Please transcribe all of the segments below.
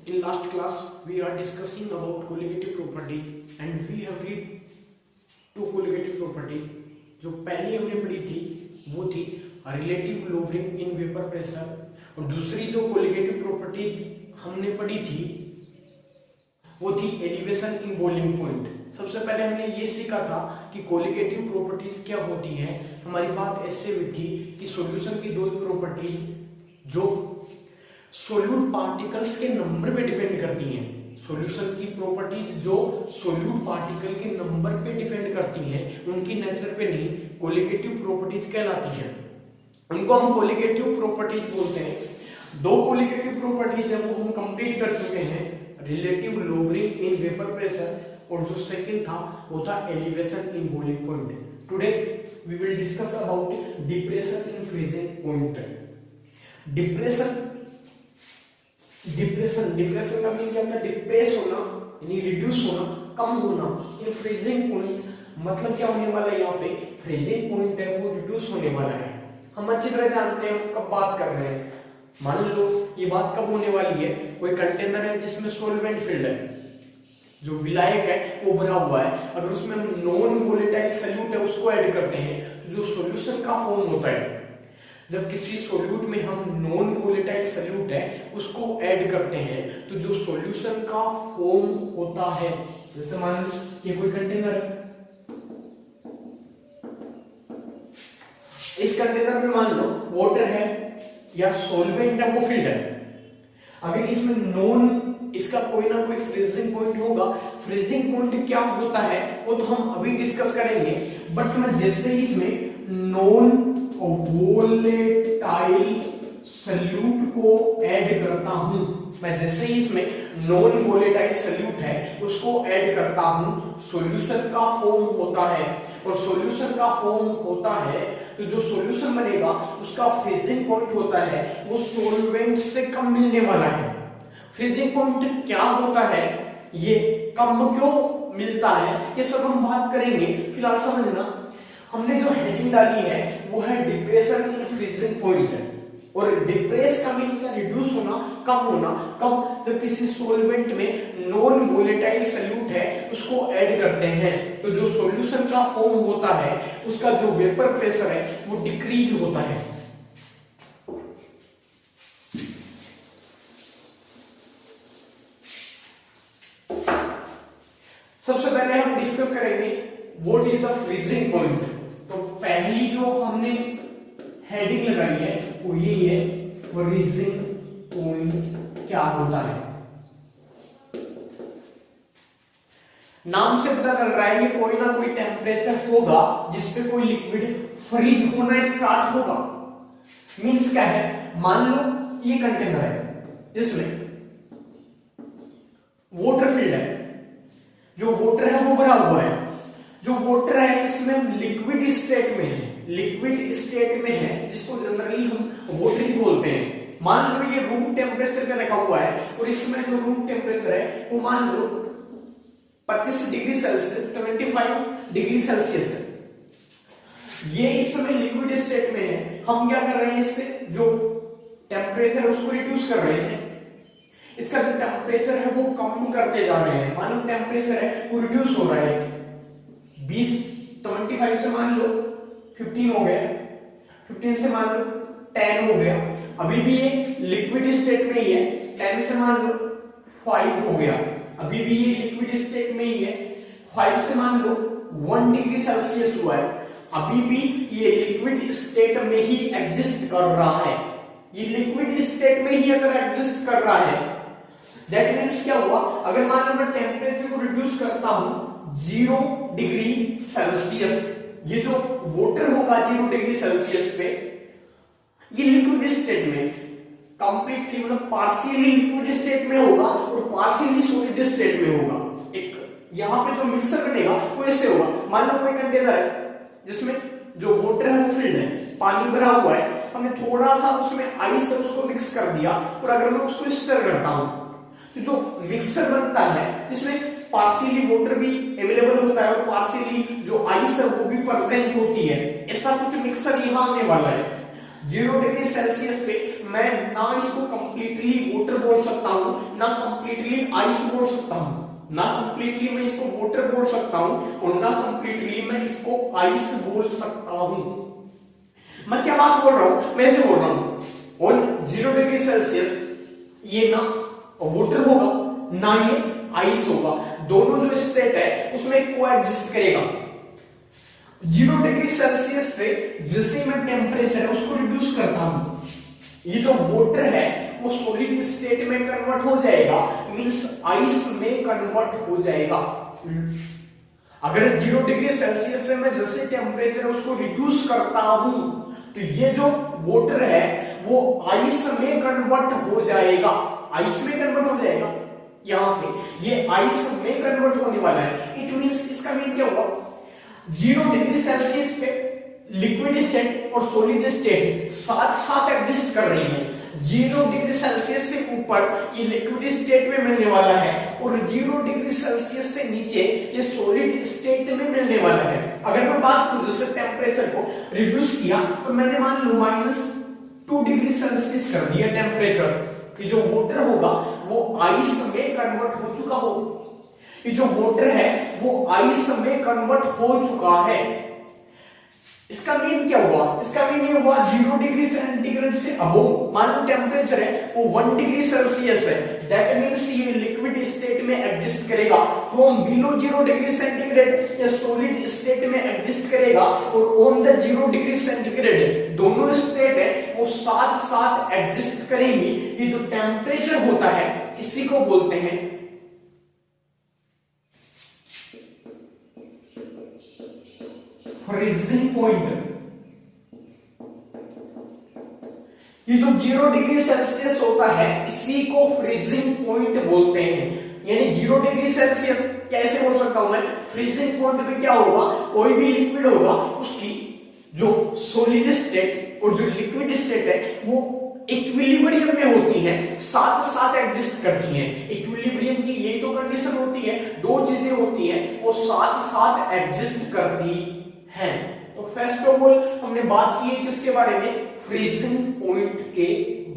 In last class, we are discussing about colligative properties and we have read two colligative properties. जो पहली हमने पढ़ी थी वो थी relative lowering in vapour pressure, और दूसरी जो कोलिगेटिव प्रॉपर्टीज हमने पढ़ी थी वो थी एलिवेशन इन बॉइलिंग पॉइंट। सबसे पहले हमने ये सीखा था कि कोलिगेटिव प्रॉपर्टीज क्या होती हैं। हमारी बात ऐसे हुई थी कि सॉल्यूशन की दो प्रॉपर्टीज जो सोल्यूट पार्टिकल्स के नंबर पे डिपेंड करती हैं, सॉल्यूशन की प्रॉपर्टीज जो सोल्यूट पार्टिकल के नंबर पे डिपेंड करती हैं, उनकी नेचर पे नहीं, कोलिगेटिव प्रॉपर्टीज कहलाती हैं। उनको हम कोलिगेटिव प्रॉपर्टीज बोलते हैं। दो कोलिगेटिव प्रॉपर्टीज है वो हम कंप्लीट कर चुके हैं, relative lowering in vapour pressure, और जो सेकंड था वो था elevation in boiling point. Today we will discuss about depression in freezing point. Depression का मीन क्या होता है? डिप्रेस होना यानी रिड्यूस होना, कम होना। इन फ्रीजिंग पॉइंट मतलब क्या होने वाला है? यहाँ पे फ्रीजिंग पॉइंट है वो रिड्यूस होने वाला है। हम अच्छी तरह जानते हैं हम कब बात कर रहे हैं। मान लो ये बात कब होने वाली है? कोई कंटेनर है जिसमें सोलवेंट फिल्ड है, जो विलायक है वो भरा हुआ है, अगर उसमें हम नॉन वोलेटाइल सॉल्यूट है उसको ऐड करते हैं तो जो सॉल्यूशन का फॉर्म होता है, जब किसी सॉल्यूट में हम नॉन वोलेटाइल सॉल्यूट है उसको ऐड करते हैं तो जो सॉल्यूशन का फॉर्म होता है, जैसे मान लो ये कोई कंटेनर है, इस कंटेनर में मान लो वाटर है या सॉल्वेंट है वो फिल्ड है, अगर इसमें नॉन इसका कोई ना कोई फ्रीजिंग पॉइंट होगा। फ्रीजिंग पॉइंट क्या होता है वो तो हम अभी डिस्कस करेंगे, बट मैं जैसे ही इसमें नॉन वोलेटाइल सॉल्यूट को ऐड करता हूं, मैं जैसे ही इसमें नॉन वोलेटाइल सॉल्यूट है उसको ऐड करता हूं, सॉल्यूशन का फॉर्म होता है, और सॉल्यूशन का फॉर्म होता है तो जो सॉल्यूशन बनेगा उसका फ्रीजिंग पॉइंट होता है वो सॉल्वेंट से कम मिलने वाला है। फ्रीजिंग पॉइंट क्या होता है, ये कम क्यों मिलता है, ये सब हम बात करेंगे। फिलहाल समझना, हमने जो हेडिंग डाली है वो है डिप्रेशन इन फ्रीजिंग पॉइंट है, और डिप्रेस का मीन क्या? रिड्यूस होना, कम होना। कब? जब किसी सॉल्वेंट में नॉन वोलेटाइल सॉल्यूट है उसको ऐड करते हैं तो जो सॉल्यूशन का फॉर्म होता है उसका जो वेपर प्रेशर है वो डिक्रीज होता है। सबसे पहले हम डिस्कस करेंगे what is the freezing point. तो पहली जो हमने हेडिंग लगाई है वो यही है, फ्रीजिंग पॉइंट क्या होता है। नाम से पता चल रहा है कि कोई ना कोई टेम्परेचर होगा जिसपे कोई लिक्विड फ्रीज होना स्टार्ट होगा। मींस क्या है? मान लो ये कंटेनर है जिसमें वाटर फिल्ड है, जो वाटर है वो भरा हुआ है, जो वाटर है इसमें लिक्विड स्टेट में है, लिक्विड स्टेट में है जिसको जनरली हम वाटर ही बोलते हैं। मान लो ये रूम टेम्परेचर पे रखा हुआ है और इसमें जो रूम टेम्परेचर है वो मान लो 25 डिग्री सेल्सियस, 25 डिग्री सेल्सियस है। ये इस समय लिक्विड स्टेट में है। हम क्या कर रहे हैं, इससे जो टेम्परेचर है उसको रिड्यूस कर रहे हैं, इसका जो टेम्परेचर है वो कम करते जा रहे हैं। मान लो टेम्परेचर है वो रिड्यूस हो रहा है, 25 से मान लो 15 हो गया, 15 से मान लो 10 हो गया, अभी भी ये लिक्विड स्टेट में ही है। 10 से मान लो 5 हो गया, अभी भी ये लिक्विड स्टेट में ही है। 5 से मान लो 1 डिग्री सेल्सियस हुआ है, अभी भी ये लिक्विड स्टेट में ही एग्जिस्ट कर रहा है। ये लिक्विड स्टेट में ही अगर एग्जिस्ट कर रहा है, दैट मींस क्या हुआ? अगर मान लो मैं टेम्परेचर को रिड्यूस करता हूं 0 डिग्री सेल्सियस, ये जो वाटर होगा 0 डिग्री सेल्सियस पे, ये लिक्विड स्टेट में कंप्लीटली मतलब पार्शियली लिक्विड स्टेट में होगा और पार्शियली सॉलिड स्टेट में होगा। एक यहां पे जो मिक्सर बनेगा वो ऐसे होगा। मान लो कोई कंटेनर है जिसमें जो वाटर है वो फिल्ड है, पानी भरा हुआ है, हमने थोड़ा सा उसमें आइस है उसको मिक्स कर दिया, और अगर मैं उसको स्टर करता हूं तो जो मिक्सर बनता है जिसमें पार्शियली वाटर भी अवेलेबल होता है और पार्शियली जो आइस है वो भी प्रेजेंट होती है, ऐसा कुछ मिक्सर यहां आने वाला है। 0 डिग्री सेल्सियस पे मैं ना इसको कंप्लीटली वाटर बोल सकता हूं, ना कंप्लीटली आइस बोल सकता हूं। ना कंप्लीटली मैं इसको वाटर बोल सकता हूं और ना कंप्लीटली मैं इसको आइस बोल सकता हूं। मैं क्या बात बोल रहा हूं, मैं ऐसे बोल रहा हूं ऑन 0 डिग्री सेल्सियस ये ना वाटर होगा ना ये आइस होगा, दोनों जो स्टेट है उसमें कोएग्जिस्ट करेगा। 0 डिग्री सेल्सियस से जैसे मैं टेम्परेचर है उसको रिड्यूस करता हूं, ये जो वाटर है वो सॉलिड स्टेट में कन्वर्ट हो जाएगा, मींस आइस में कन्वर्ट हो जाएगा। अगर 0 डिग्री सेल्सियस से मैं जैसे टेम्परेचर उसको रिड्यूस करता हूं तो ये जो वाटर है वो आइस में कन्वर्ट हो जाएगा, आइस में कन्वर्ट हो जाएगा। यहां पे ये आइस में कन्वर्ट होने वाला है। इट मींस इसका मीन क्या हुआ, 0 डिग्री सेल्सियस पे लिक्विड स्टेट और सॉलिड स्टेट साथ साथ एग्जिस्ट कर रही है। 0 डिग्री सेल्सियस से ऊपर ये लिक्विड स्टेट में मिलने वाला है और 0 डिग्री सेल्सियस से नीचे ये सॉलिड स्टेट में मिलने वाला है। अगर मैं बात करूं जैसे टेम्परेचर को रिड्यूस किया तो मैंने मान लो -2 डिग्री सेल्सियस कर दिया टेम्परेचर, कि जो वाटर होगा वो आइस में कन्वर्ट हो चुका हो, ये जो वाटर है वो आइस में कन्वर्ट हो चुका है। इसका मीन क्या हुआ, इसका मीन ये हुआ 0 डिग्री सेंटीग्रेड से अबोव मान लो टेम्परेचर है वो 1 डिग्री सेल्सियस है, दैट मींस ये लिक्विड स्टेट में एग्जिस्ट करेगा। फ्रॉम बिलो 0 डिग्री सेंटीग्रेड ये सॉलिड स्टेट में एग्जिस्ट करेगा और ऑन द 0 डिग्री सेंटीग्रेड दोनों स्टेट है वो साथ साथ एग्जिस्ट करेंगी। ये जो टेम्परेचर होता है इसी को बोलते हैं फ्रीजिंग पॉइंट। ये जो 0 डिग्री सेल्सियस होता है इसी को फ्रीजिंग पॉइंट बोलते हैं। यानी 0 डिग्री सेल्सियस कैसे बोल सकता हूं मैं, फ्रीजिंग पॉइंट पे क्या होगा, कोई भी लिक्विड होगा उसकी जो सॉलिड स्टेट और जो लिक्विड स्टेट है वो इक्विलिब्रियम में होती है, साथ साथ एग्जिस्ट करती हैं। इक्विलिब्रियम की यही तो कंडीशन होती है, दो चीजें होती हैं वो साथ साथ एग्जिस्ट करती है। तो फर्स्ट ऑफ ऑल हमने बात की है किसके बारे में, फ्रीजिंग पॉइंट के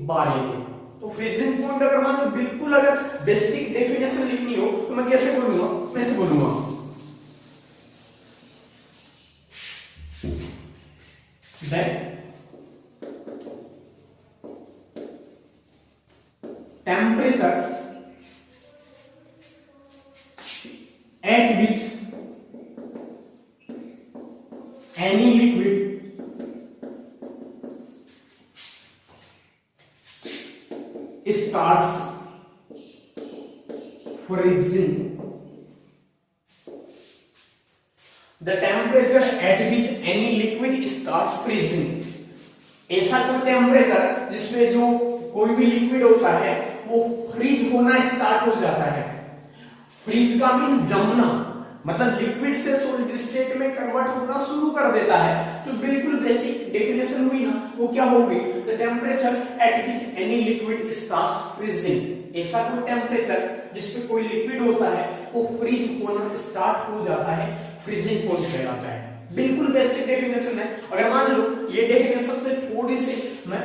बारे में। तो फ्रीजिंग पॉइंट अगर मान लो बिल्कुल अगर बेसिक डेफिनेशन लिखनी हो तो मैं कैसे बोलूंगा, मैं ऐसे बोलूंगा that temperature at which any liquid starts freezing, the temperature at which any liquid starts freezing, ऐसा कोई टेम्परेचर जिसमें जो कोई भी लिक्विड होता है वो फ्रीज होना स्टार्ट हो जाता है। फ्रीज का मीन जमना, मतलब लिक्विड से सॉलिड स्टेट में कन्वर्ट होना शुरू कर देता है। तो बिल्कुल बेसिक डेफिनेशन हुई ना, वो क्या होगी, the temperature at which any liquid starts freezing, ऐसा कोई टेम्परेचर जिसपे कोई लिक्विड होता है वो फ्रीज होना स्टार्ट हो जाता है, फ्रीजिंग पॉइंट कहलाता है। बिल्कुल बेसिक डेफिनेशन है। अगर मान लो ये डेफिनेशन से थोड़ी सी मैं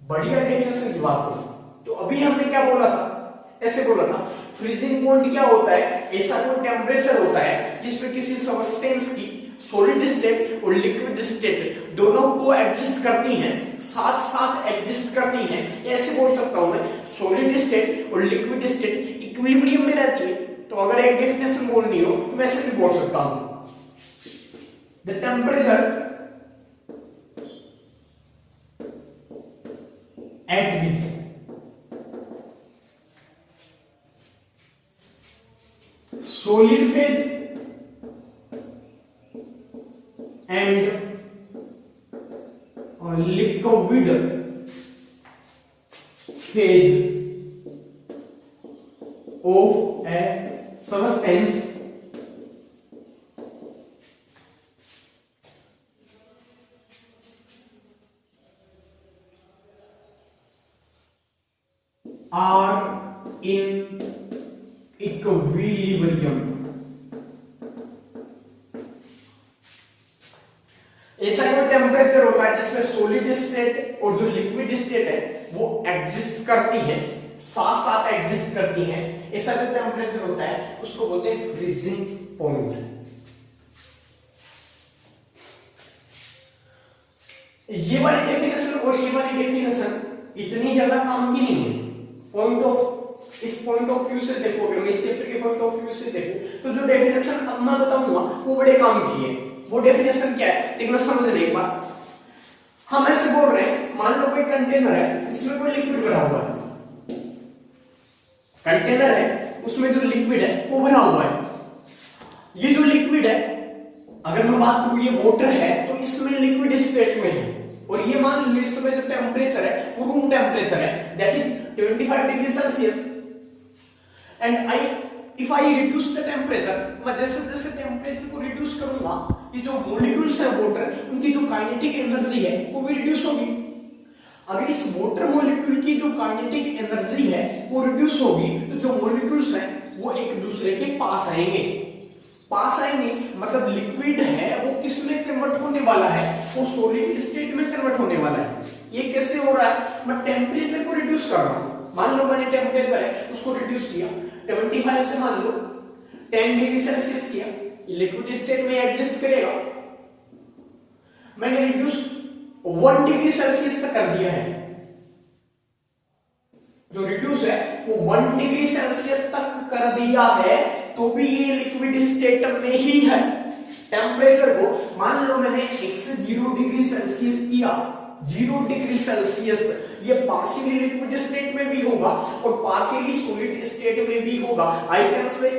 बढ़िया डेफिनेशन की बात करूं तो अभी हमने क्या बोला था, ऐसे बोला था फ्रीजिंग पॉइंट क्या होता है, ऐसा कोई टेम्परेचर होता है जिसमें किसी सब्सटेंस की सॉलिड स्टेट और लिक्विड स्टेट दोनों को एग्जिस्ट करती हैं, साथ साथ एग्जिस्ट करती हैं। ऐसे बोल सकता हूं मैं सॉलिड स्टेट और लिक्विड स्टेट इक्विलिब्रियम में रहती है। तो अगर एक डेफिनेशन बोलनी हो तो मैं ऐसे भी बोल सकता हूं, the temperature at which solid phase and liquid phase of a substance are in equilibrium। ऐसा कोई टेम्परेचर टेम्परेचर होता है जिसमें सॉलिड स्टेट और जो लिक्विड स्टेट है वो एग्जिस्ट करती है, साथ साथ एग्जिस्ट करती है, ऐसा जो टेम्परेचर होता है उसको बोलते हैं फ्रीजिंग पॉइंट। ये वाली डेफिनेशन और ये वाली डेफिनेशन इतनी ज्यादा काम की नहीं है। पॉइंट ऑफ इस पॉइंट ऑफ व्यू से देखो, अगर मैं इस चैप्टर के पॉइंट ऑफ व्यू से देखो तो जो डेफिनेशन अब मैं बताऊंगा वो बड़े काम की है। वो डेफिनेशन क्या है देखना, समझ एक बार। हम ऐसे बोल रहे हैं, मान लो कोई कंटेनर है जिसमें कोई लिक्विड भरा हुआ है, कंटेनर है उसमें जो लिक्विड है वो भरा हुआ है। ये जो लिक्विड है, अगर मैं बात करूं ये वाटर है तो इसमें लिक्विड स्टेट में है, और ये मान लो इसमें जो टेम्परेचर है वो रूम टेम्परेचर है, that is 25 degree Celsius. And if I reduce the temperature, मैं जैसे जैसे टेम्परेचर को रिड्यूस करूंगा ये जो मॉलिक्यूल्स है वाटर, उनकी जो काइनेटिक एनर्जी है वो भी रिड्यूस होगी। अगर इस वाटर मॉलिक्यूल की जो काइनेटिक एनर्जी है वो रिड्यूस होगी तो जो मॉलिक्यूल्स हैं वो एक दूसरे के पास आएंगे। पास आएंगे मतलब लिक्विड है वो किस में कन्वर्ट होने वाला है, वो सॉलिड स्टेट में कन्वर्ट होने वाला है। ये कैसे हो रहा है, मैं टेम्परेचर को रिड्यूस कर रहा हूं। मान लो मैंने टेम्परेचर है उसको रिड्यूस किया 25 से मान लो 10 डिग्री सेल्सियस किया, लिक्विड स्टेट में एडजस्ट करेगा। मैंने रिड्यूस 1 डिग्री सेल्सियस तक कर दिया है, जो रिड्यूस है वो 1 डिग्री सेल्सियस तक कर दिया है, तो भी ये लिक्विड स्टेट में ही है। टेम्परेचर को मान लो मैंने 1 से 0 डिग्री सेल्सियस किया, 0 डिग्री सेल्सियस, ये पार्शियली लिक्विड स्टेट में भी होगा और पार्शियली सॉलिड स्टेट में भी होगा। आई कैन से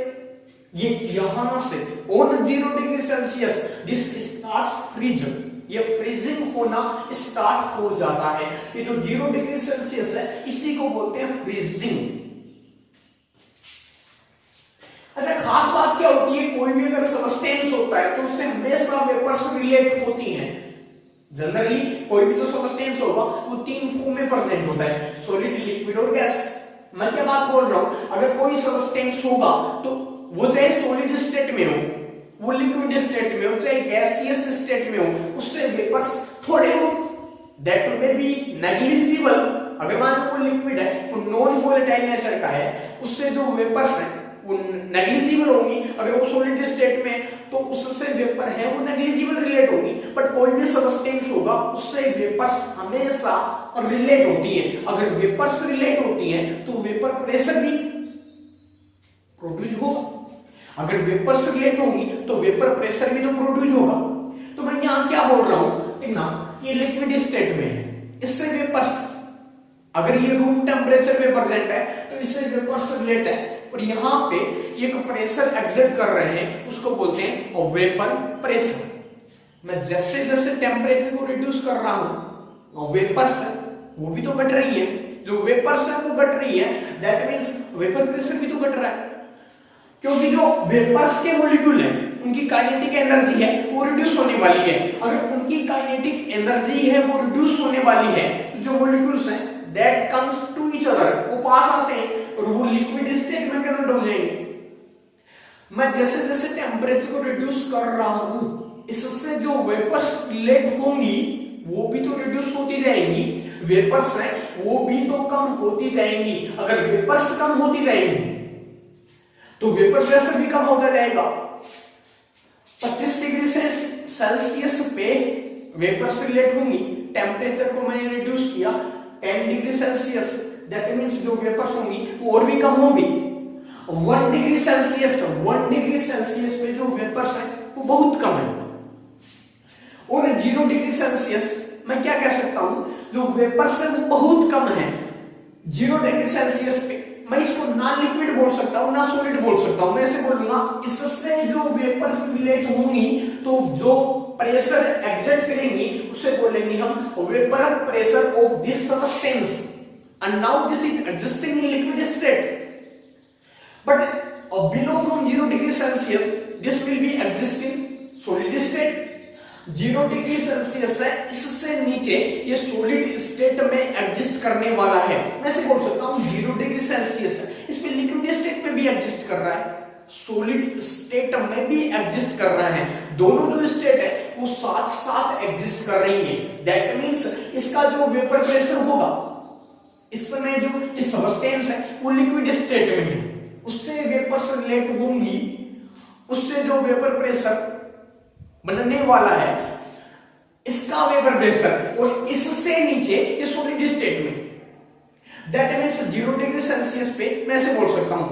ये यहां से on 0 degree Celsius this starts freezing, ये फ्रीजिंग होना स्टार्ट हो जाता है। ये जो 0 डिग्री सेल्सियस है इसी को बोलते हैं फ्रीजिंग। अच्छा, खास बात क्या होती है, कोई भी अगर सबस्टेंस होता है तो उससे हमेशा वेपर्स रिलेट होती हैं। जनरली कोई भी जो सबस्टेंस होगा वो 3 फॉर्म में प्रेजेंट होता है, सॉलिड, लिक्विड और गैस। मैं क्या बात बोल रहा हूं, अगर कोई सबस्टेंस होगा तो वो चाहे सॉलिड स्टेट में हो, वो लिक्विड स्टेट में हो, चाहे गैसियस स्टेट में हो, उससे वेपर्स थोड़े बहुत दैट में बी नेग्लिजिबल। अगर मान लो कोई लिक्विड है वो नॉन वोलेटाइल नेचर का है, उससे जो वेपर्स है वो नेग्लिजिबल होंगी। अगर वो सॉलिड स्टेट में तो उससे वेपर है वो नेग्लिजिबल रिलेट होगी। बट कोई भी सबस्टेंस होगा उससे वेपर्स हमेशा रिलेट होती है। अगर वेपर्स रिलेट होती है तो वेपर प्रेशर भी प्रोड्यूस होगा, अगर वेपर्स रिलेट होंगी तो वेपर प्रेशर भी तो प्रोड्यूस होगा। तो मैं यहां क्या बोल रहा हूं कि ना ये लिक्विड स्टेट में है, इससे वेपर्स, अगर ये रूम टेम्परेचर में प्रेजेंट है तो इससे वेपर्स रिलेट है, और यहां पे एक प्रेशर एग्जर्ट कर रहे हैं उसको बोलते हैं वेपर प्रेशर। मैं जैसे जैसे टेम्परेचर को रिड्यूस कर रहा हूं वेपर्स है वो भी तो घट रही है, जो वेपर्स है वो घट रही है, दैट मींस वेपर प्रेशर भी तो घट रहा है, क्योंकि जो वेपर्स के मॉलिक्यूल है उनकी काइनेटिक एनर्जी है वो रिड्यूस होने वाली है। अगर उनकी काइनेटिक एनर्जी है वो रिड्यूस होने वाली है तो जो मॉलिक्यूल्स हैं that comes to each other, वो पास आते हैं और वो लिक्विड स्टेट में कन्वर्ट हो जाएंगे। मैं जैसे जैसे टेम्परेचर को रिड्यूस कर रहा हूं इससे जो वेपर्स रिलेट होंगी वो भी तो रिड्यूस होती जाएंगी, वेपर्स हैं वो भी तो कम होती जाएंगी। अगर वेपर्स कम होती जाएंगी तो वेपर प्रेशर भी कम होता जाएगा। 25 डिग्री सेल्सियस पे वेपर्स रिलेट होंगी, टेम्परेचर को मैंने रिड्यूस किया 10 डिग्री सेल्सियस, दैट मींस जो वेपर्स होंगी वो और भी कम होगी। 1 डिग्री सेल्सियस, 1 डिग्री सेल्सियस पे जो वेपर्स हैं वो बहुत कम है, और 0 डिग्री सेल्सियस मैं क्या कह सकता हूं, जो वेपर्स है वो बहुत कम है। 0 डिग्री सेल्सियस पे मैं इसको ना लिक्विड बोल सकता हूं ना सॉलिड बोल सकता हूं, मैं ऐसे बोलूंगा इससे जो वेपर्स रिलेट होंगी तो जो प्रेशर एग्जर्ट करेंगी उसे बोलेंगे हम vapour pressure of this substance, and now this is existing in liquid state, but below from 0 degree Celsius this will be existing solid state. 0 degree Celsius है, इससे नीचे ये सॉलिड स्टेट में एग्जिस्ट करने वाला है। मैं ऐसे बोल सकता हूं 0 डिग्री सेल्सियस है, इस पे लिक्विड स्टेट में भी एग्जिस्ट कर रहा है, सॉलिड स्टेट में भी एग्जिस्ट कर रहा है। दोनों जो स्टेट है वो साथ साथ एग्जिस्ट कर रही है। दैट मींस इसका जो वेपर प्रेशर होगा, इस समय जो ये सब्सटेंस है वो लिक्विड स्टेट में है, उससे वेपर्स रिलेट होंगी, उससे जो वेपर प्रेशर बनने वाला है इसका वेपर प्रेशर, और इससे नीचे ये सॉलिड स्टेट में। दैट मींस 0 डिग्री सेल्सियस पे मैं ऐसे बोल सकता हूं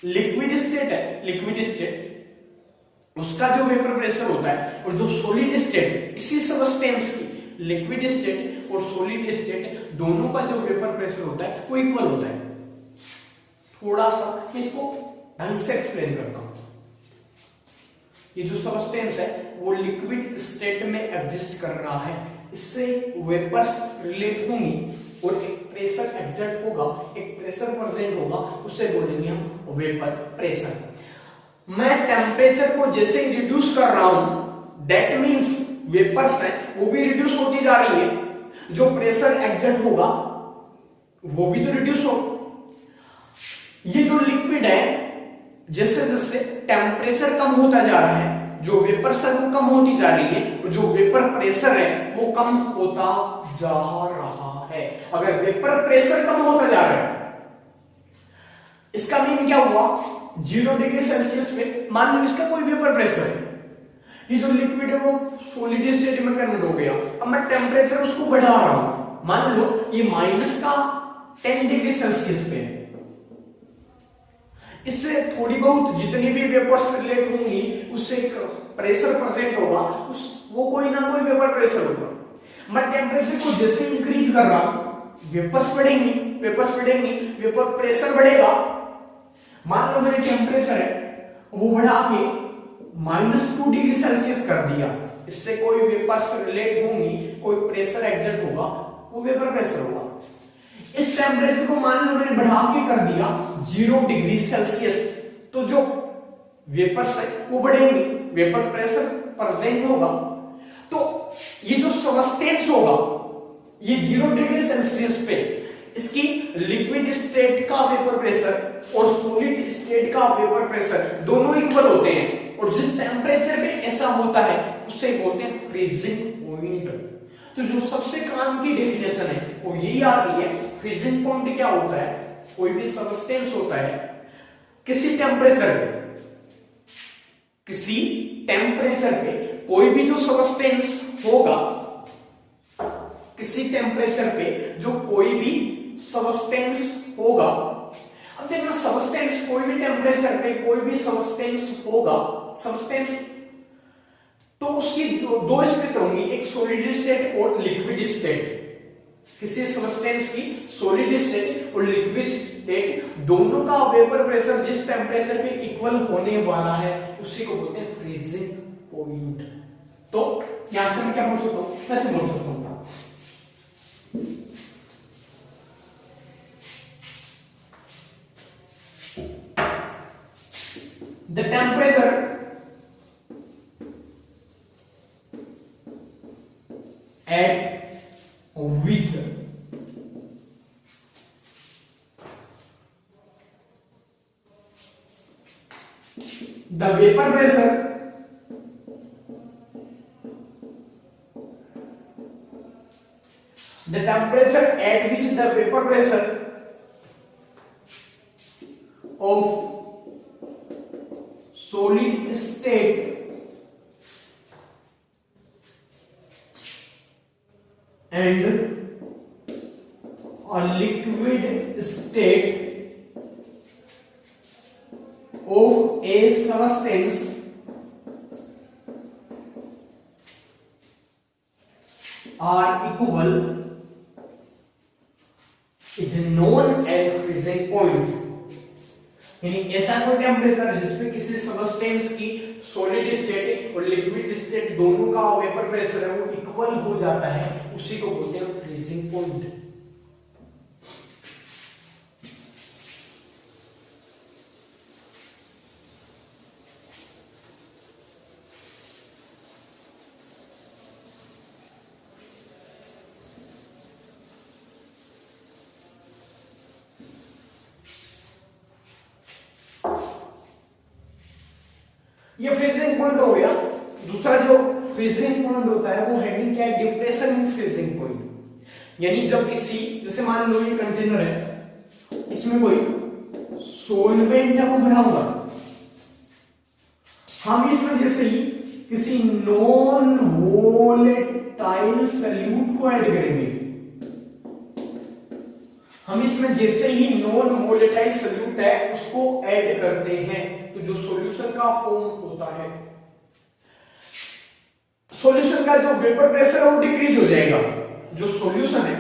लिक्विड स्टेट है, लिक्विड स्टेट उसका जो वेपर प्रेशर होता है, और जो सॉलिड स्टेट इसी सब्सटेंस की लिक्विड स्टेट और सॉलिड स्टेट दोनों का जो वेपर प्रेशर होता है वो इक्वल होता है। थोड़ा सा मैं इसको ढंग से एक्सप्लेन करता हूं। ये जो सब्सटेंस है वो लिक्विड स्टेट में एग्जिस्ट कर रहा है, इससे वेपर्स रिलेट होंगी और एक प्रेशर एग्जर्ट होगा, एक प्रेशर प्रेजेंट होगा, उससे बोलेंगे हम वेपर प्रेशर। मैं टेम्परेचर को जैसे ही रिड्यूस कर रहा हूं, दैट मींस वेपर्स है वो भी रिड्यूस होती जा रही है, जो प्रेशर एग्जर्ट होगा वो भी तो रिड्यूस हो। ये जो लिक्विड है जैसे जैसे टेम्परेचर कम होता जा रहा है, जो वेपर है वो कम होती जा रही है, और जो वेपर प्रेशर है वो कम होता जा रहा है। अगर वेपर प्रेशर कम होता जा रहा है, इसका मीन क्या हुआ, 0 डिग्री सेल्सियस में मान लो इसका कोई वेपर प्रेशर है, ये जो लिक्विड है वो सॉलिड स्टेट में कन्वर्ट हो गया। अब मैं टेम्परेचर उसको बढ़ा रहा हूं, मान लो ये -10 डिग्री सेल्सियस पे है, इससे थोड़ी बहुत जितनी भी वेपर्स रिलेट होंगी उससे एक प्रेशर प्रेजेंट होगा, वो कोई ना कोई वेपर प्रेशर होगा। मैं टेम्परेचर को जैसे इंक्रीज कर रहा हूं, वेपर्स बढ़ेंगी, वेपर्स बढ़ेंगी, वेपर प्रेशर बढ़ेगा। मान लो मेरे टेम्परेचर है वो बढ़ा के -2 डिग्री सेल्सियस कर दिया, इससे कोई वेपर्स रिलेट होंगी, कोई प्रेशर एग्जर्ट होगा, वो वेपर प्रेशर होगा। इस टेम्परेचर को मान लो मैंने बढ़ा के कर दिया 0 डिग्री सेल्सियस, तो जो वेपर्स है वो बढ़ेंगे, वेपर प्रेशर प्रेजेंट होगा। तो ये जो सब्सटेंस होगा ये 0 डिग्री सेल्सियस पे इसकी लिक्विड स्टेट का वेपर प्रेशर और सॉलिड स्टेट का वेपर प्रेशर दोनों इक्वल होते हैं, और जिस टेम्परेचर पे ऐसा होता है उसे बोलते हैं फ्रीजिंग पॉइंट। तो जो सबसे काम की डेफिनेशन है वो यही आती है, फ्रीजिंग पॉइंट क्या होता है, कोई भी सब्सटेंस होता है किसी टेम्परेचर पे, किसी टेम्परेचर पे कोई भी जो सब्सटेंस होगा, किसी टेम्परेचर पे जो कोई भी सब्सटेंस होगा। अब देखना सब्सटेंस कोई भी टेम्परेचर पे कोई भी सब्सटेंस होगा, सब्सटेंस तो उसकी दो स्टेट होंगी, एक सॉलिड स्टेट और लिक्विड स्टेट। किसी सब्सटेंस की सॉलिड स्टेट और लिक्विड स्टेट दोनों का वेपर प्रेशर जिस टेम्परेचर पे इक्वल होने वाला है उसी को बोलते हैं फ्रीजिंग पॉइंट। तो यहां से मैं क्या बोल सकता हूं, कैसे बोल सकता हूं, the temperature at which the vapor pressure the temperature at which the vapor pressure of solid state and a liquid state of a substance are equal is known as freezing point। यानी ऐसा कोई temperature जिसपे किसी substance की solid state और liquid state दोनों का vapour pressure है वो इक्वल हो जाता है, उसी को बोलते हैं फ्रीजिंग पॉइंट। ये फ्रीजिंग पॉइंट हो गया। दूसरा जो फ्रीजिंग पॉइंट होता है वो हेडिंग क्या है, डिप्रेशन इन फ्रीजिंग पॉइंट। यानी जब किसी, जैसे मान लो ये कंटेनर है, इसमें कोई सोलवेंट है वो भरा हुआ, हम इसमें जैसे ही किसी नॉन वोलेटाइल सॉल्यूट को ऐड करेंगे, हम इसमें जैसे ही नॉन वोलेटाइल सॉल्यूट है उसको ऐड करते हैं तो जो सॉल्यूशन का फॉर्म होता है, सॉल्यूशन का जो वेपर प्रेशर है वो डिक्रीज हो जाएगा। जो सॉल्यूशन है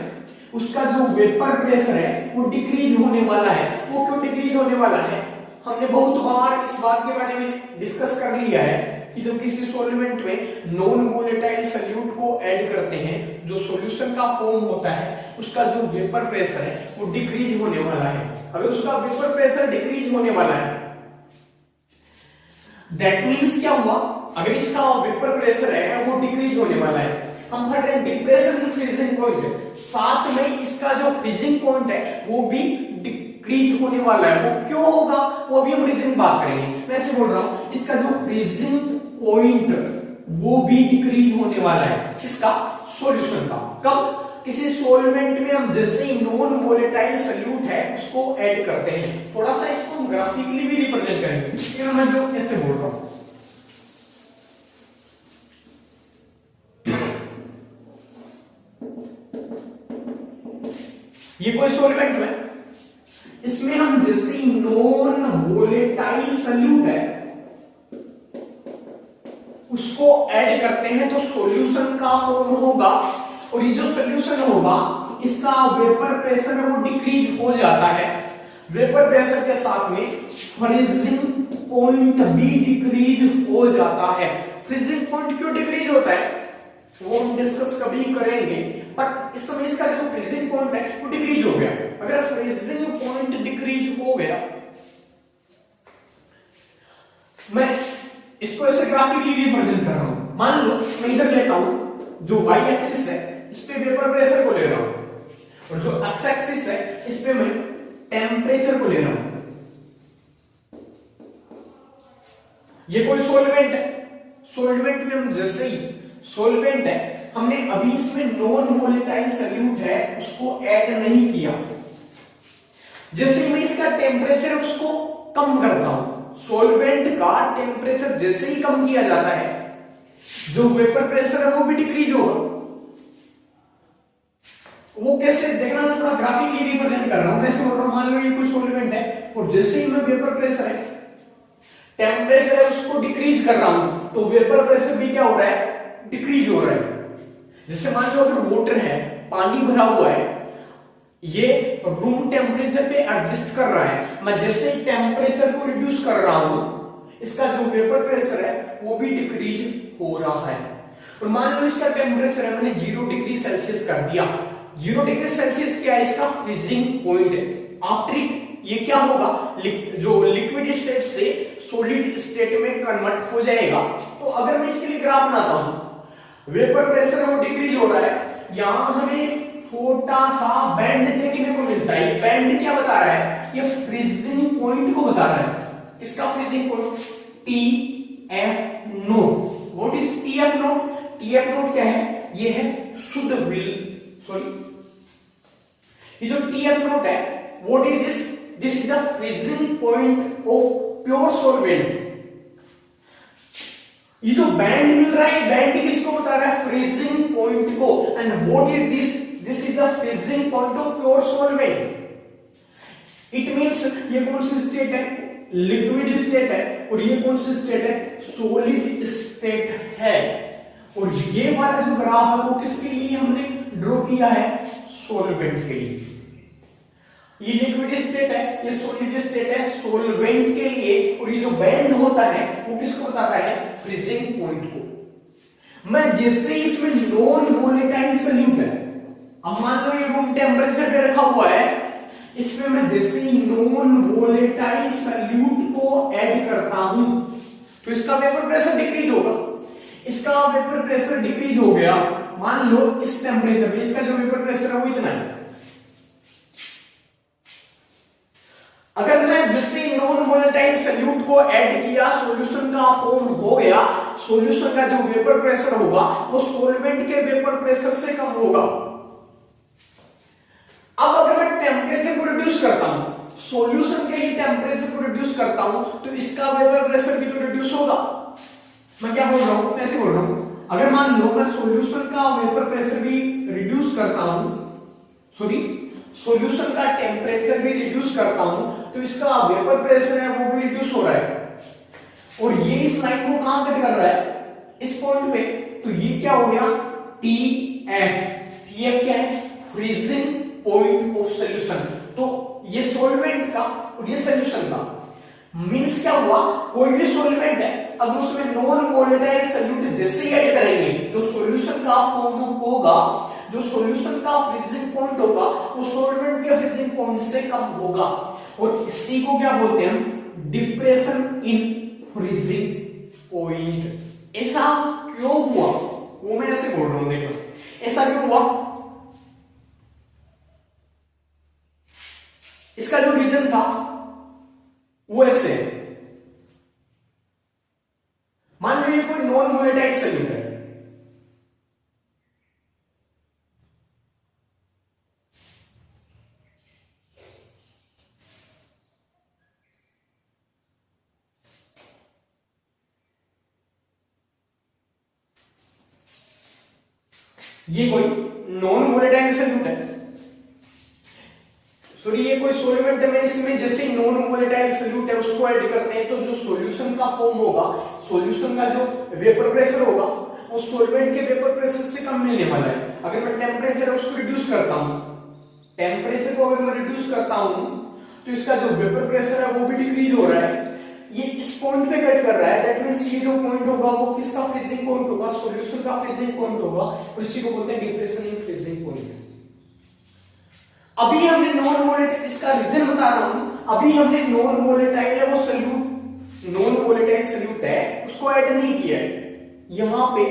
उसका जो वेपर प्रेशर है वो डिक्रीज होने वाला है। वो क्यों डिक्रीज होने वाला है, हमने बहुत बार इस बात के बारे में डिस्कस कर लिया है कि जब किसी सॉल्वेंट में नॉन वोलेटाइल सॉल्यूट को ऐड करते हैं, जो सॉल्यूशन का फॉर्म होता है उसका जो वेपर प्रेशर है वो डिक्रीज होने वाला है। अगर उसका वेपर प्रेशर डिक्रीज होने वाला है, दैट मींस क्या हुआ, अगर इसका वेपर प्रेशर है वो डिक्रीज होने वाला है, हम पढ़ रहे हैं डिप्रेशन इन फ्रीजिंग पॉइंट, साथ में इसका जो फ्रीजिंग पॉइंट है वो भी डिक्रीज होने वाला है। वो क्यों होगा वो भी हम रीजन बात करेंगे। मैं ऐसे बोल रहा हूं इसका जो फ्रीजिंग पॉइंट वो भी डिक्रीज होने वाला है, किसका, सॉल्यूशन का। कब, किसी सॉल्वेंट में हम जैसे ही नॉन वोलेटाइल सॉल्यूट है उसको ऐड करते हैं। थोड़ा सा इसको हम ग्राफिकली भी रिप्रेजेंट करेंगे, फिर मैं जो ऐसे बोल रहा हूं, ये कोई सॉल्वेंट है, इसमें हम जैसे ही नॉन वोलेटाइल सॉल्यूट है उसको ऐड करते हैं तो सॉल्यूशन का फॉर्म होगा, और ये जो सॉल्यूशन होगा इसका वेपर प्रेशर है वो डिक्रीज हो जाता है। वेपर प्रेशर के साथ में फ्रीजिंग पॉइंट भी डिक्रीज हो जाता है। फ्रीजिंग पॉइंट क्यों डिक्रीज होता है वो हम डिस्कस कभी करेंगे, बट इस समय इसका जो फ्रीजिंग पॉइंट है वो डिक्रीज हो गया। अगर फ्रीजिंग पॉइंट डिक्रीज हो गया, मैं इसको ऐसे ग्राफिकली रिप्रेजेंट कर रहा हूं। मान लो मैं इधर लेता हूं, जो y एक्सिस है इस पे वेपर प्रेशर को ले रहा हूं, और जो x एक्सिस है इस पे मैं टेम्परेचर को ले रहा हूं। ये कोई सॉल्वेंट है, सॉल्वेंट में हम जैसे ही सॉल्वेंट है, हमने अभी इसमें नॉन वोलेटाइल सॉल्यूट है उसको ऐड नहीं किया, जैसे ही मैं इसका टेम्परेचर उसको कम करता हूं, सॉल्वेंट का टेम्परेचर जैसे ही कम किया जाता है जो वेपर प्रेशर है वो भी डिक्रीज होगा। वो कैसे देखना, थोड़ा ग्राफिकली रिप्रेजेंट कर रहा हूं। मैं बोल रहा हूं, मान लो ये कोई सॉल्वेंट है और जैसे ही मैं वेपर प्रेशर है, टेम्परेचर है उसको डिक्रीज कर रहा हूं तो वेपर प्रेशर भी क्या हो रहा है, डिक्रीज हो रहा है। जैसे मान लो अगर वाटर है, पानी भरा हुआ है, ये रूम टेम्परेचर पे एडजस्ट कर रहा है, मैं जैसे ही टेम्परेचर को रिड्यूस कर रहा हूं इसका जो वेपर प्रेशर है वो भी डिक्रीज हो रहा है। और मान लो इसका टेम्परेचर है मैंने 0 डिग्री सेल्सियस कर दिया। 0 डिग्री सेल्सियस क्या है, इसका फ्रीजिंग पॉइंट है। आफ्टर इट ये क्या होगा, जो लिक्विड स्टेट से सॉलिड स्टेट में कन्वर्ट हो जाएगा। तो अगर मैं इसके लिए ग्राफ बनाता हूं, वेपर प्रेशर वो डिक्रीज हो रहा है, यहां हमें छोटा सा बैंड देखने को मिलता है। बैंड क्या बता रहा है, ये फ्रीजिंग पॉइंट को बता रहा है। इसका freezing point TF note. What is TF note? TF note क्या है, ये है शुद्ध ये जो TF नोट है, what is this, this is the freezing point of pure solvent. ये जो बैंड मिल रहा है, बैंड किसको बता रहा है, फ्रीजिंग पॉइंट को। And what is this, this is the freezing point of pure solvent. It means ये कौन सी स्टेट है, लिक्विड स्टेट है, और ये कौन सी स्टेट है, सॉलिड स्टेट है। और ये वाला जो ग्राफ है वो किसके लिए हमने ड्रॉ किया है, सॉल्वेंट के लिए। ये लिक्विड स्टेट है, ये सॉलिड स्टेट है सॉल्वेंट के लिए, और ये जो बैंड होता है वो किसको बताता है, फ्रीजिंग पॉइंट को। मैं जैसे ही इसमें नॉन वोलेटाइल सॉल्यूट है, अब मान लो ये रूम टेम्परेचर पे रखा हुआ है, इसमें मैं जैसे ही नॉन वोलेटाइल सॉल्यूट को ऐड करता हूं तो इसका वेपर प्रेशर डिक्रीज होगा। इसका वेपर प्रेशर डिक्रीज हो गया, मान लो इस टेम्परेचर पे इसका जो वेपर प्रेशर है वो इतना है। अगर मैं जैसे नॉन वोलेटाइल सॉल्यूट को ऐड किया, सॉल्यूशन का फॉर्म हो गया, सॉल्यूशन का जो वेपर प्रेशर होगा वो सॉल्वेंट के वेपर प्रेशर से कम होगा। अब अगर मैं टेम्परेचर को रिड्यूस करता हूं, सॉल्यूशन के ही टेम्परेचर को रिड्यूस करता हूं, तो इसका वेपर प्रेशर भी तो रिड्यूस होगा। मैं क्या बोल रहा हूं, ऐसे बोल रहा हूं, अगर मान लो मैं सॉल्यूशन का वेपर प्रेशर भी रिड्यूस करता हूं, सॉरी सॉल्यूशन का टेम्परेचर भी रिड्यूस करता हूं, तो इसका वेपर प्रेशर है वो भी रिड्यूस हो रहा है। और ये इस लाइन को कहां कट कर रहा है, इस पॉइंट पे। तो ये क्या हो गया, TF। TF क्या है, फ्रीजिंग पॉइंट ऑफ सॉल्यूशन। तो ये सॉल्वेंट का और ये सॉल्यूशन का मींस क्या हुआ, कोई भी सॉल्वेंट है अगर उसमें नॉन वोलेटाइल सॉल्यूट जैसे ही ऐड करेंगे तो सॉल्यूशन का फॉर्म होगा, जो सॉल्यूशन का फ्रीजिंग पॉइंट होगा वो सॉल्वेंट के फ्रीजिंग पॉइंट से कम होगा। और इसी को क्या बोलते हैं हम, डिप्रेशन इन फ्रीजिंग पॉइंट। ऐसा क्यों हुआ वो मैं ऐसे बोल रहा हूं, देखो ऐसा क्यों हुआ, इसका जो रीजन था वो ऐसे है। मान लो ये कोई नॉन वोलेटाइल सॉल्यूट है, ये कोई नॉन वोलेटाइल सॉल्यूट है, सॉरी ये कोई सॉल्वेंट में, इसमें जैसे ही नॉन वोलेटाइल सॉल्यूट है उसको ऐड करते हैं तो जो सॉल्यूशन का फॉर्म होगा, सॉल्यूशन का जो वेपर प्रेशर होगा वो सॉल्वेंट के वेपर प्रेशर से कम मिलने वाला है। अगर मैं टेम्परेचर है उसको रिड्यूस करता हूं, टेम्परेचर को अगर मैं रिड्यूस करता हूं तो इसका जो वेपर प्रेशर है वो भी डिक्रीज हो रहा है। ये इस पॉइंट पे कट कर रहा है, दैट मींस ये जो पॉइंट होगा वो किसका फ्रीजिंग पॉइंट होगा, सॉल्यूशन का फ्रीजिंग पॉइंट होगा, और इसी को बोलते हैं डिप्रेशन इन फ्रीजिंग पॉइंट। अभी हमने नॉन वोलेटाइल, इसका रीजन बता रहा हूं, अभी हमने नॉन वोलेटाइल है वो सॉल्यूट, नॉन वोलेटाइल सॉल्यूट है उसको ऐड नहीं किया है, यहां पे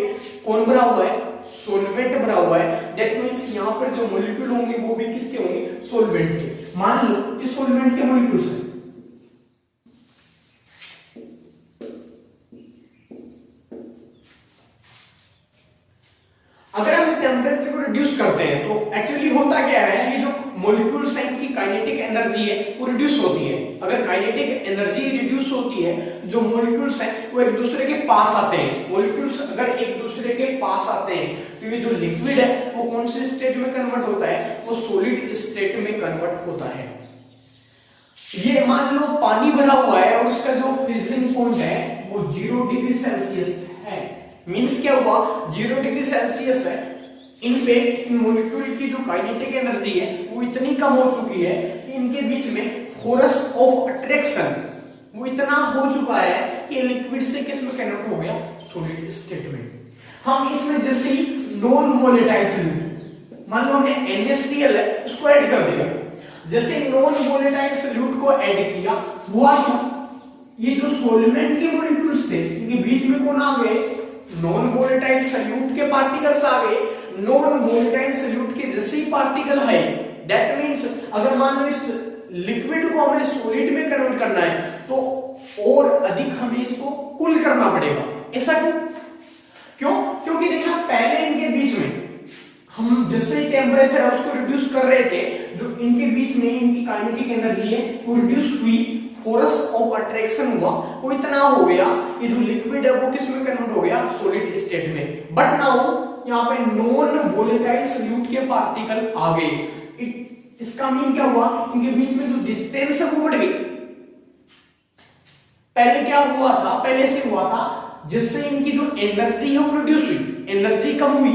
कौन भरा हुआ है, सॉल्वेंट भरा हुआ है, दैट मींस यहां पर जो मॉलिक्यूल होंगे वो भी किसके होंगे, सॉल्वेंट के। मान लो ये सॉल्वेंट के मॉलिक्यूल्स हैं, अगर हम टेम्परेचर को रिड्यूस करते हैं तो एक्चुअली होता क्या है, ये जो मॉलिक्यूल्स हैं इनकी काइनेटिक एनर्जी है वो रिड्यूस होती है। अगर काइनेटिक एनर्जी रिड्यूस होती है, जो मॉलिक्यूल्स हैं वो एक दूसरे के पास आते हैं, मॉलिक्यूल्स अगर एक दूसरे के पास आते हैं तो ये जो लिक्विड है वो कौन से स्टेट में कन्वर्ट होता है, वो सॉलिड स्टेट में कन्वर्ट होता है। ये मान लो पानी भरा हुआ है और उसका जो फ्रीजिंग पॉइंट है वो 0 डिग्री सेल्सियस है, मींस क्या हुआ, 0 डिग्री सेल्सियस है, इन पे इन मॉलिक्यूल की जो काइनेटिक एनर्जी है वो इतनी कम हो चुकी है कि इनके बीच में फोर्स ऑफ अट्रैक्शन वो इतना हो चुका है कि लिक्विड से किस में कन्वर्ट हो गया, सॉलिड स्टेट में। हम इसमें जैसे ही नॉन वोलेटाइल सॉल्यूट, मान लो हमने NaCl है उसको ऐड कर दिया, जैसे नॉन वोलेटाइल सॉल्यूट को ऐड किया हुआ था, ये जो सॉल्वेंट के मॉलिक्यूल्स थे इनके बीच में कौन आ गए, नॉन वोलेटाइल सॉल्यूट के पार्टिकल्स आ गए। नॉन वोलेटाइल सॉल्यूट के जैसे ही पार्टिकल है, दैट मींस अगर मान लो इस लिक्विड को हमें सॉलिड में कन्वर्ट करना है तो और अधिक हमें इसको कूल करना पड़ेगा। ऐसा क्यों, क्योंकि देखिए पहले इनके बीच में हम जैसे टेम्परेचर है उसको रिड्यूस कर रहे थे, जो इनके बीच में इनकी काइनेटिक एनर्जी है वो रिड्यूस हुई, फोर्स ऑफ अट्रैक्शन हुआ वो इतना हो गया, ये जो लिक्विड है वो किस में कन्वर्ट हो गया, सॉलिड स्टेट में। बट नाउ यहाँ पे नॉन वोलेटाइल सॉल्यूट के पार्टिकल आ गए, इसका मीन क्या हुआ, इनके बीच में जो डिस्टेंस है वो बढ़ गई। पहले क्या हुआ था, पहले से हुआ था जिससे इनकी जो एनर्जी है वो रिड्यूस हुई, एनर्जी कम हुई,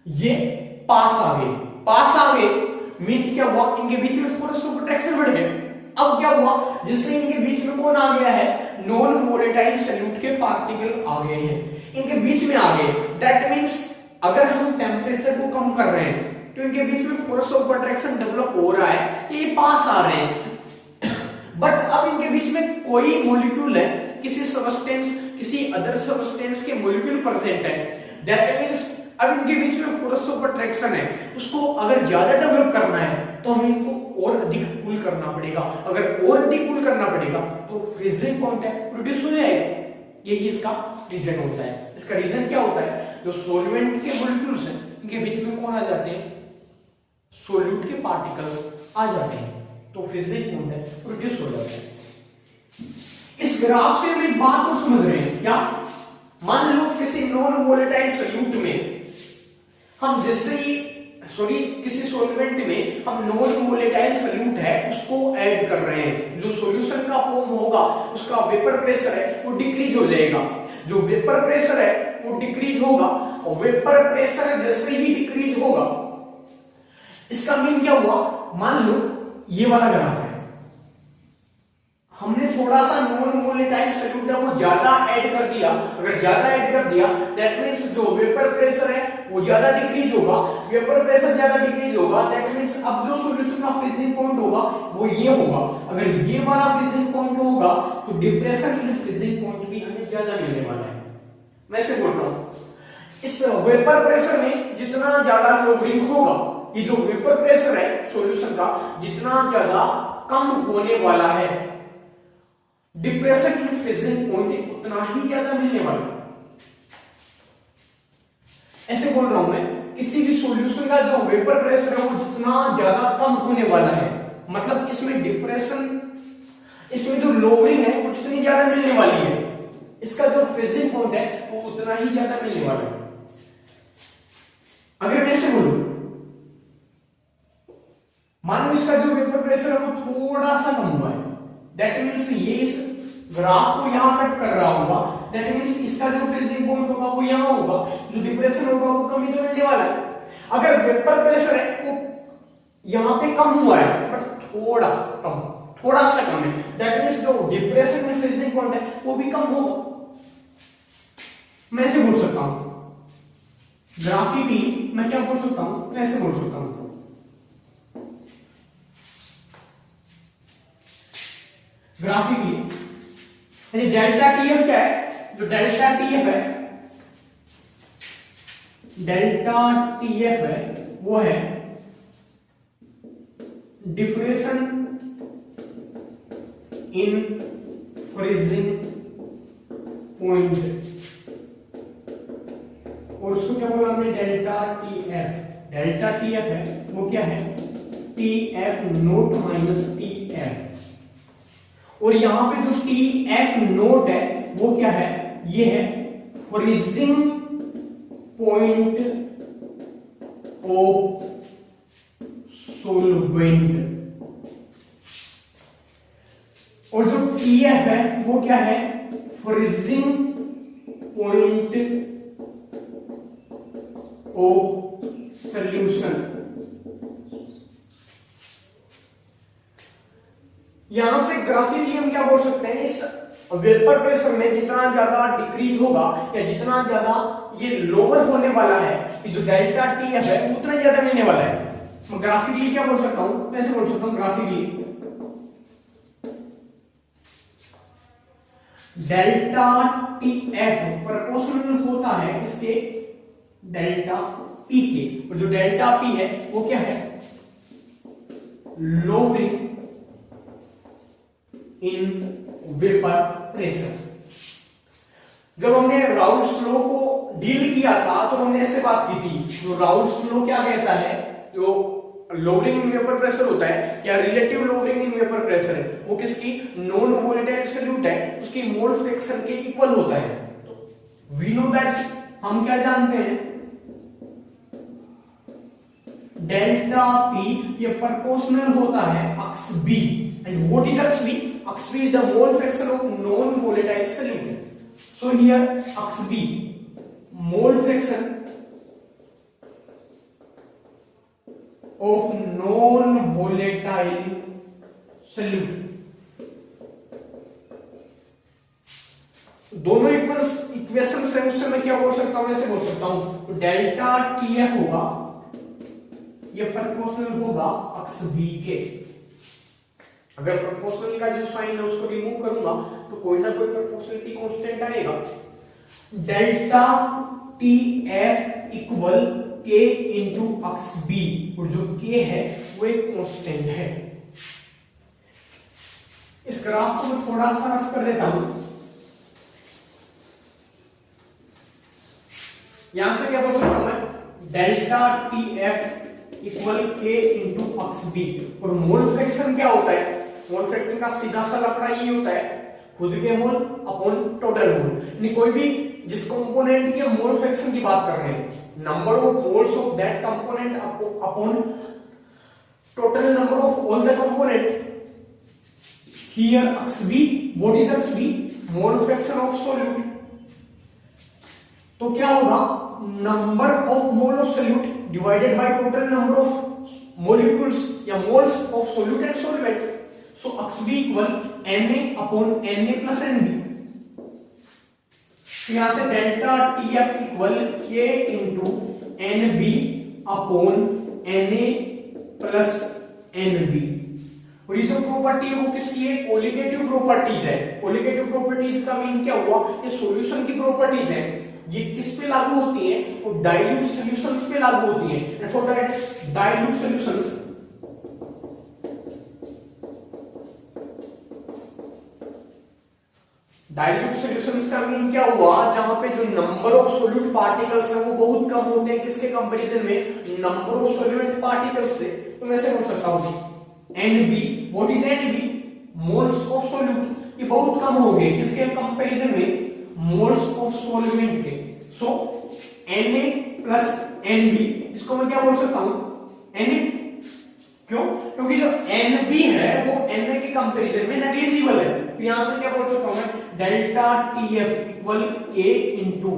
ये पास आ गए, पास आ गए मींस क्या हुआ, इनके बीच में फोर्स ऑफ अट्रैक्शन बढ़ गया। अब क्या हुआ, जिससे इनके बीच में कौन आ गया है, नॉन वोलेटाइल सॉल्यूट के पार्टिकल आ गए हैं, इनके बीच में आ गए। दैट मींस अगर हम टेम्परेचर को कम कर रहे हैं तो इनके बीच में फोर्स ऑफ अट्रैक्शन डेवलप हो रहा है, ये पास आ रहे हैं। बट अब इनके बीच में कोई मॉलिक्यूल है, किसी सबस्टेंस, किसी अदर सबस्टेंस के मॉलिक्यूल प्रेजेंट है, दैट मींस अब इनके बीच में फोर्स ऑफ अट्रैक्शन है, उसको अगर ज्यादा डेवलप करना है तो हम इनको और अधिक कूल करना पड़ेगा। अगर और अधिक कूल करना पड़ेगा तो फ्रीजिंग पॉइंट है प्रोड्यूस हो जाएगा। यही इसका रीजन होता है। इसका रीजन क्या होता है, जो सॉल्वेंट के मॉलिक्यूल्स हैं इनके बीच में कौन आ जाते हैं, सोल्यूट के पार्टिकल्स आ जाते हैं, तो फ्रीजिंग पॉइंट है प्रोड्यूस हो जाता है। इस ग्राफ से हम एक बात को समझ रहे हैं क्या, मान लो किसी नॉन वोलेटाइल सॉल्यूट में हम जैसे ही किसी सॉल्वेंट में हम नॉन वोलेटाइल सॉल्यूट है उसको ऐड कर रहे हैं, जो सॉल्यूशन का फॉर्म होगा उसका वेपर प्रेशर है वो डिक्रीज हो जाएगा। जो वेपर प्रेशर है वो डिक्रीज होगा और वेपर प्रेशर जैसे ही डिक्रीज होगा, इसका मीन क्या हुआ, मान लो ये वाला ग्राफ है, हमने थोड़ा सा नॉन वोलेटाइल सॉल्यूट है वो ज्यादा ऐड कर दिया। अगर ज्यादा ऐड कर दिया दैट मींस जो वेपर प्रेशर है वो ज्यादा डिक्रीज होगा। वेपर प्रेशर ज्यादा डिक्रीज होगा दैट मींस अब जो सॉल्यूशन का फ्रीजिंग पॉइंट होगा वो ये होगा। अगर ये वाला फ्रीजिंग पॉइंट होगा तो डिप्रेशन इन फ्रीजिंग पॉइंट भी हमें ज्यादा मिलने वाला है। मैं से बोल रहा हूं, इस वेपर प्रेशर में जितना ज्यादा लोवरिंग होगा, ये जो वेपर प्रेशर है सॉल्यूशन का जितना ज्यादा कम होने वाला है, डिप्रेशन इन फ्रीजिंग पॉइंट उतना ही ज्यादा मिलने वाला है। ऐसे बोल रहा हूं मैं, किसी भी सॉल्यूशन का जो वेपर प्रेशर है वो जितना ज्यादा कम होने वाला है, मतलब इसमें डिप्रेशन, इसमें जो लोवरिंग है वो जितनी ज्यादा मिलने वाली है, इसका जो फ्रीजिंग पॉइंट है वो उतना ही ज्यादा मिलने वाला है। अगर मैं ऐसे बोलूं, मानो इसका जो वेपर प्रेशर है वो थोड़ा सा कम हुआ है, दैट मींस ये इस ग्राफ को यहां कट कर रहा होगा, दैट मींस इसका जो फ्रीजिंग पॉइंट होगा वो यहां होगा, जो डिप्रेशन होगा वो कम ही तो मिलने वाला है। अगर वेपर प्रेशर है वो यहां पे कम हुआ है बट थोड़ा कम, थोड़ा सा कम है, दैट मींस जो डिप्रेशन में फ्रीजिंग पॉइंट है वो भी कम होगा। मैं ऐसे बोल सकता हूं ग्राफिकली, मैं क्या बोल सकता हूं, मैं ऐसे बोल सकता हूं ग्राफिकली डेल्टा टीएफ क्या है, जो डेल्टा टीएफ है, डेल्टा टीएफ है वो है डिफरेंस इन फ्रीजिंग पॉइंट, और उसको क्या बोला हमने, डेल्टा टीएफ। डेल्टा टीएफ है वो क्या है, टीएफ नोट माइनस टीएफ, और यहां पे जो टीएफ नोट है वो क्या है, ये है फ्रीजिंग पॉइंट ऑफ सोलवेंट, और जो टीएफ है वो क्या है, फ्रीजिंग पॉइंट ऑफ सॉल्यूशन। यहां से ग्राफिकली हम क्या बोल सकते हैं, इस वेपर प्रेशर में जितना ज्यादा डिक्रीज होगा या जितना ज्यादा ये लोअर होने वाला है, ये जो डेल्टा टीएफ है उतना ज्यादा मिलने वाला है। मैं ग्राफिकली क्या बोल सकता हूं, मैं ऐसे बोल सकता हूं ग्राफिकली डेल्टा टीएफ प्रोपोर्शनल होता है इसके डेल्टा पी के, और जो डेल्टा पी है वो क्या है, लोअरिंग इन वेपर प्रेशर। जब हमने राउल्ट्स लॉ को डील किया था तो हमने ऐसे बात की थी, जो राउल्ट्स लॉ क्या कहता है, जो लोअरिंग इन वेपर प्रेशर होता है या relative lowering in vapour pressure है, वो किसकी, नॉन वोलेटाइल सॉल्यूट है उसकी मोल फ्रैक्शन के इक्वल होता है। तो वी नो दैट, हम क्या जानते हैं, डेल्टा पी ये प्रोपोर्शनल होता है x B, and what is x B, x B is the mole fraction of non volatile solute. So here x B mole fraction of non volatile solute, दोनों equation से उससे मैं क्या बोल सकता हूं, ऐसे बोल सकता हूं, तो डेल्टा टीएफ होगा ये प्रोपोर्शनल होगा अक्स बी के। अगर प्रोपोर्शनल का जो साइन है उसको रिमूव करूंगा तो कोई ना कोई प्रोपोर्शनलिटी कांस्टेंट आएगा। Delta TF equal K into अक्स बी, और जो के है वो एक कांस्टेंट है। इस ग्राफ को मैं थोड़ा सा रफ कर देता हूं। यहां से क्या बोल सकता हूं मैं, delta T F equal K into अक्स बी। और मोल फ्रैक्शन क्या होता है, मोल फ्रैक्शन का सीधा सा लफड़ा ये होता है खुद के मोल अपॉन टोटल मोल। यानी कोई भी जिस कंपोनेंट के मोल फ्रैक्शन की बात कर रहे हैं, number of moles of that component upon total number of all the component. Here x B, what is x B, mole fraction of solute. तो क्या होगा, number of mole of solute divided by total number of molecules या moles of solute and solvent. So x B equal Na upon Na plus Nb। यहां से delta T F equal K into Nb upon Na plus Nb। और ये जो property है वो किसकी है, कोलिगेटिव प्रॉपर्टीज है। कोलिगेटिव प्रॉपर्टीज का मीन क्या हुआ, ये सॉल्यूशन की प्रॉपर्टीज है। ये किस पे लागू होती है, वो डाइल्यूट सॉल्यूशंस पे लागू होती है। And for that dilute solutions, dilute solutions का मीन क्या हुआ, जहां पे जो नंबर ऑफ सॉल्यूट पार्टिकल्स है वो बहुत कम होते हैं किसके कंपैरिजन में, नंबर ऑफ सॉल्वेंट पार्टिकल्स से। तो मैं ऐसे बोल सकता हूं Nb, what is Nb, moles of solute. ये बहुत कम हो गए किसके कंपैरिजन में, मोल्स ऑफ सॉल्वेंट के। सो Na प्लस Nb, इसको मैं क्या बोल सकता हूं, Na। क्यों, क्योंकि जो Nb है वो Na के कंपैरिजन में नेग्लिजिबल है। तो यहां से क्या बोल सकता हूं मैं, delta TF equal K into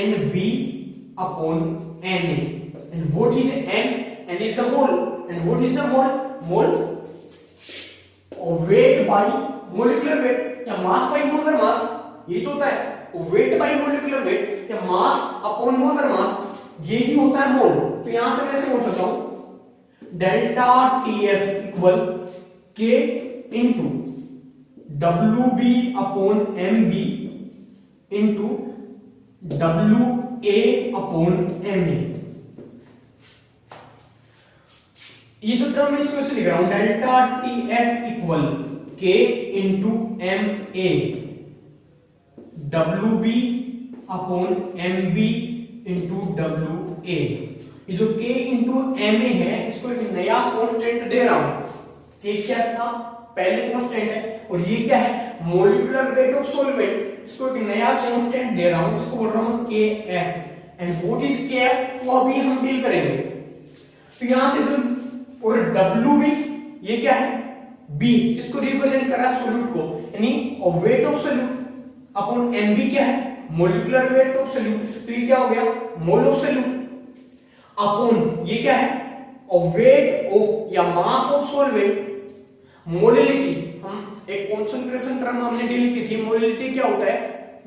Nb upon Na। And what is N, N is the mole. And what is the mole, mole weight by molecular weight या मास बाय मोलर मास, ये तो होता है वेट बाय मोलिकुलर वेट या mass upon molar mass, ये ही होता है मोल। तो यहां से मैं ऐसे बोल सकता हूं delta TF equal K into WB upon MB into WA upon MA। ये जो टर्म इसको ऐसे लिख रहा हूं, delta TF equal K into MA WB upon MB into WA। ये जो K इंटू MA है, इसको एक नया कांस्टेंट दे रहा हूं। K क्या था, पहले कांस्टेंट है, और ये क्या है, मोलिकुलर वेट ऑफ सॉल्वेंट। इसको एक नया कांस्टेंट दे रहा हूं, इसको बोल रहा हूं KF। And what is KF, वो अभी हम डील करेंगे। तो यहां से जो और WB, ये क्या है, B, इसको रिप्रेजेंट कर रहा है सॉल्यूट को, यानी weight of solute upon MB क्या है, मोलिकुलर वेट ऑफ सॉल्यूट। तो ये क्या हो गया, मोल ऑफ सॉल्यूट अपॉन ये क्या है, वेट ऑफ या मास ऑफ सॉल्वेंट। मोलिलिटी, हम एक कंसंट्रेशन टर्म हमने डील की थी। मोलिलिटी क्या होता है,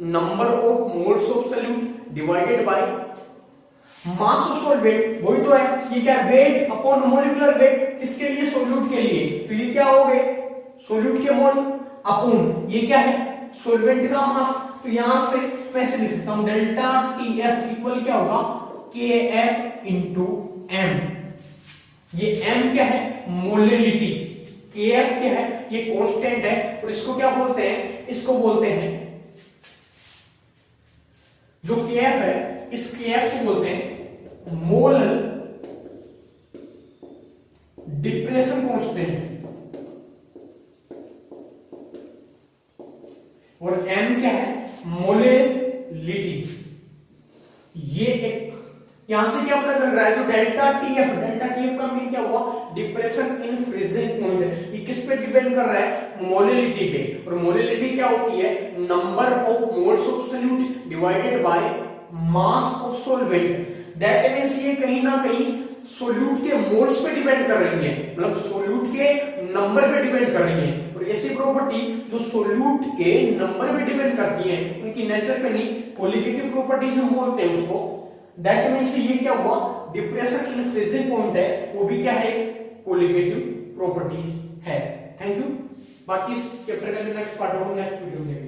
number of moles of solute divided by mass of solvent, वही तो है। ये क्या है, वेट अपॉन मोलिकुलर वेट, किसके लिए, सॉल्यूट के लिए। तो ये क्या हो गए, सॉल्यूट के मोल अपॉन ये क्या है, सॉल्वेंट का मास। तो यहां से मैं ऐसे लिख सकता हूं डेल्टा TF इक्वल क्या होगा, KF इंटू M। ये M क्या है, मोलिलिटी। KF क्या है, ये कांस्टेंट है, और इसको क्या बोलते हैं, इसको बोलते हैं, जो KF है इस KF को बोलते हैं मोलर डिप्रेशन कांस्टेंट। और M क्या है, मोलिलिटी। ये एक यहां से क्या पता चल रहा है, जो डेल्टा TF का मीन क्या हुआ, डिप्रेशन इन फ्रीजिंग पॉइंट। ये किस पे डिपेंड कर रहा है, मोलिलिटी पे। और मोलिलिटी क्या होती है, number of moles of solute divided by mass of solvent. That means ये कहीं ना कहीं सॉल्यूट के मोल्स पे डिपेंड कर रही है, मतलब सॉल्यूट के नंबर पे डिपेंड कर रही है। और ऐसी प्रॉपर्टी जो सॉल्यूट के नंबर पे डिपेंड करती है, उनकी नेचर पे नहीं, कोलिगेटिव प्रॉपर्टीज हम बोलते हैं उसको। दैट मींस ये क्या हुआ, डिप्रेशन इन फ्रीजिंग पॉइंट है, वो भी क्या है, कोलिगेटिव प्रॉपर्टी है। Thank you. बाकी इस चैप्टर का जो नेक्स्ट पार्ट होगा नेक्स्ट वीडियो में